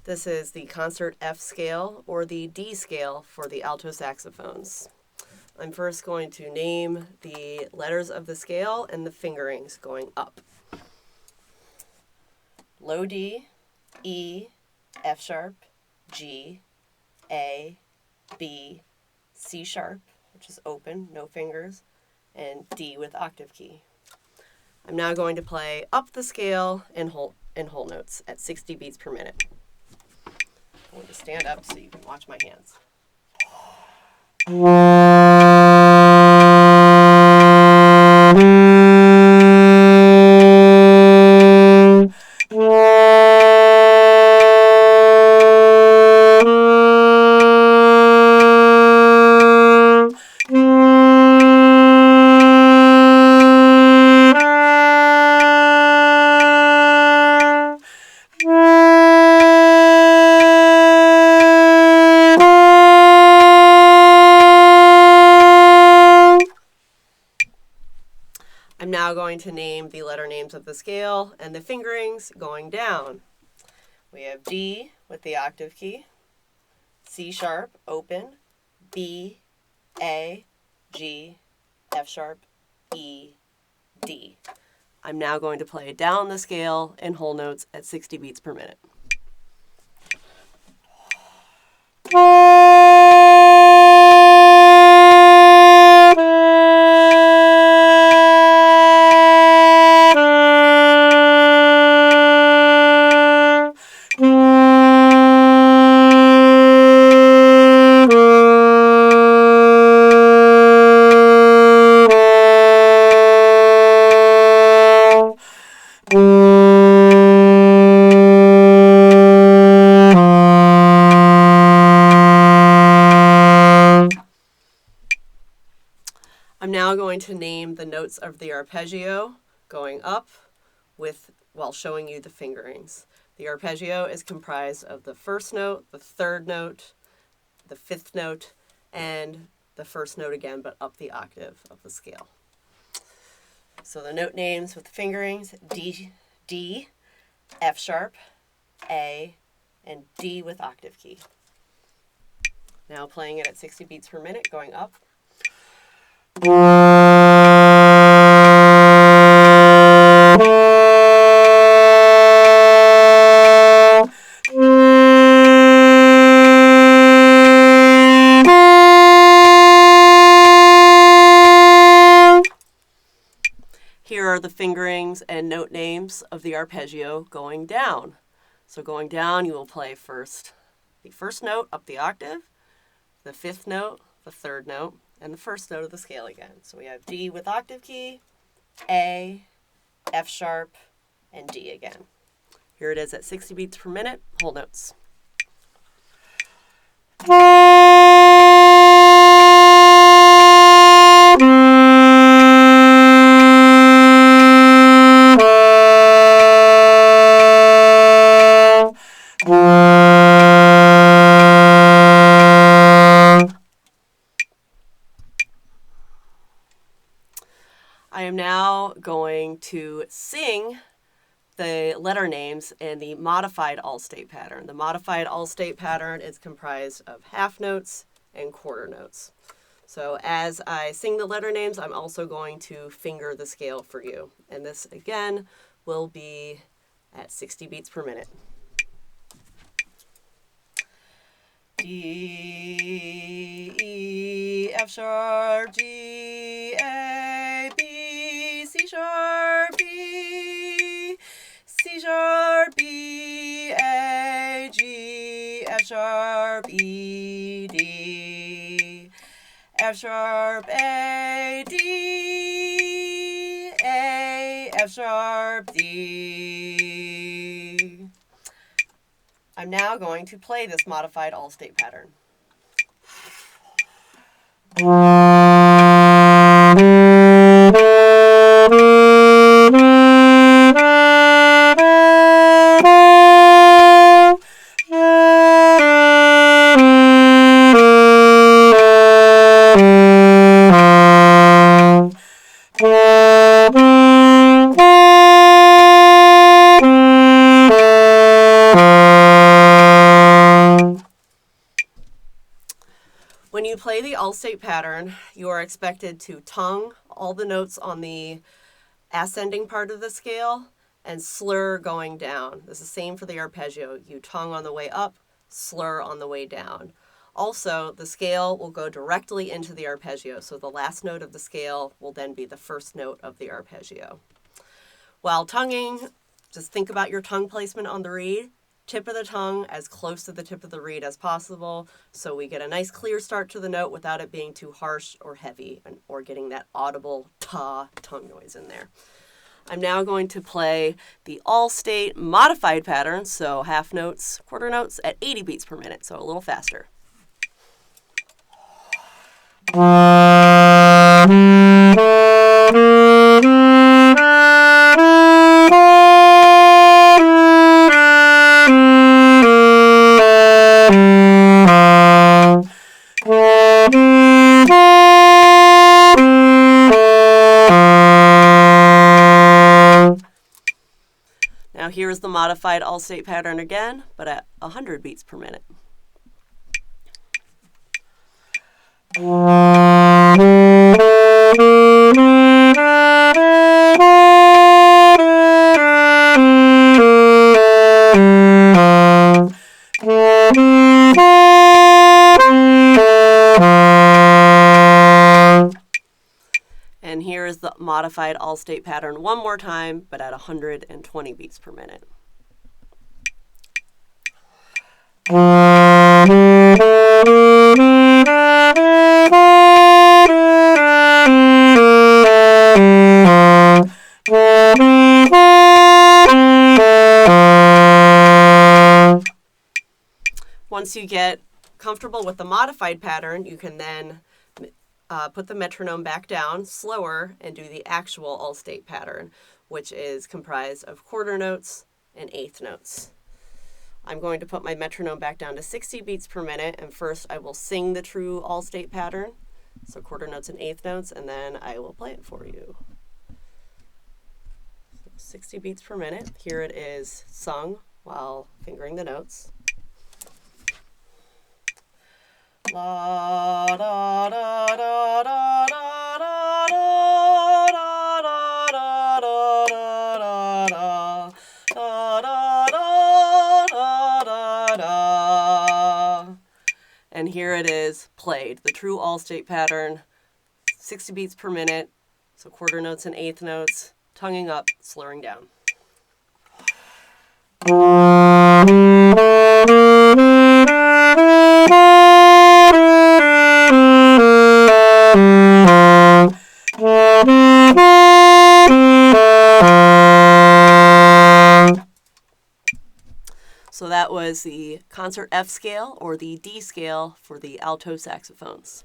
This is the concert F scale or the D scale for the alto saxophones. I'm first going to name the letters of the scale and the fingerings going up. Low D, E, F sharp, G, A, B, C sharp, which is open, no fingers, and D with octave key. I'm now going to play up the scale in whole notes at 60 beats per minute. I'm going to stand up so you can watch my hands. I'm now going to name the letter names of the scale and the fingerings going down. We have D with the octave key, C sharp, open, B, A, G, F sharp, E, D. I'm now going to play down the scale in whole notes at 60 beats per minute. I'm now going to name the notes of the arpeggio going up while showing you the fingerings. The arpeggio is comprised of the first note, the third note, the fifth note, and the first note again, but up the octave of the scale. So the note names with the fingerings, D, F sharp, A, and D with octave key. Now playing it at 60 beats per minute, going up. Here are the fingerings and note names of the arpeggio going down. So going down, you will play first the first note up the octave, the fifth note, the third note, and the first note of the scale again. So we have D with octave key, A, F sharp, and D again. Here it is at 60 beats per minute, whole notes. I am now going to sing the letter names in the modified all-state pattern. The modified all-state pattern is comprised of half notes and quarter notes. So as I sing the letter names, I'm also going to finger the scale for you. And this, again, will be at 60 beats per minute. D, E, F sharp, G, A, B, C sharp, B, C sharp, B, A, G, F sharp, E, D, F sharp, A, D, A, F sharp, D. I'm now going to play this modified all-state pattern. all-state pattern, you are expected to tongue all the notes on the ascending part of the scale and slur going down. This is the same for the arpeggio. You tongue on the way up, slur on the way down. Also, the scale will go directly into the arpeggio, so the last note of the scale will then be the first note of the arpeggio. While tonguing, just think about your tongue placement on the reed. Tip of the tongue as close to the tip of the reed as possible, so we get a nice clear start to the note without it being too harsh or heavy or getting that audible ta tongue noise in there. I'm now going to play the all-state modified pattern, so half notes, quarter notes at 80 beats per minute, so a little faster. Now here's the modified all-state pattern again, but at 100 beats per minute. And here is the modified all-state pattern one more time, but at 120 beats per minute. Once you get comfortable with the modified pattern, you can then put the metronome back down slower and do the actual all-state pattern, which is comprised of quarter notes and eighth notes. I'm going to put my metronome back down to 60 beats per minute, and first I will sing the true all-state pattern, so quarter notes and eighth notes, and then I will play it for you. So 60 beats per minute. Here it is sung while fingering the notes. La da da da da da da da. And here it is played, the true all-state pattern, 60 beats per minute, so quarter notes and eighth notes, tonguing up, slurring down. So that was the concert F scale or the D scale for the alto saxophones.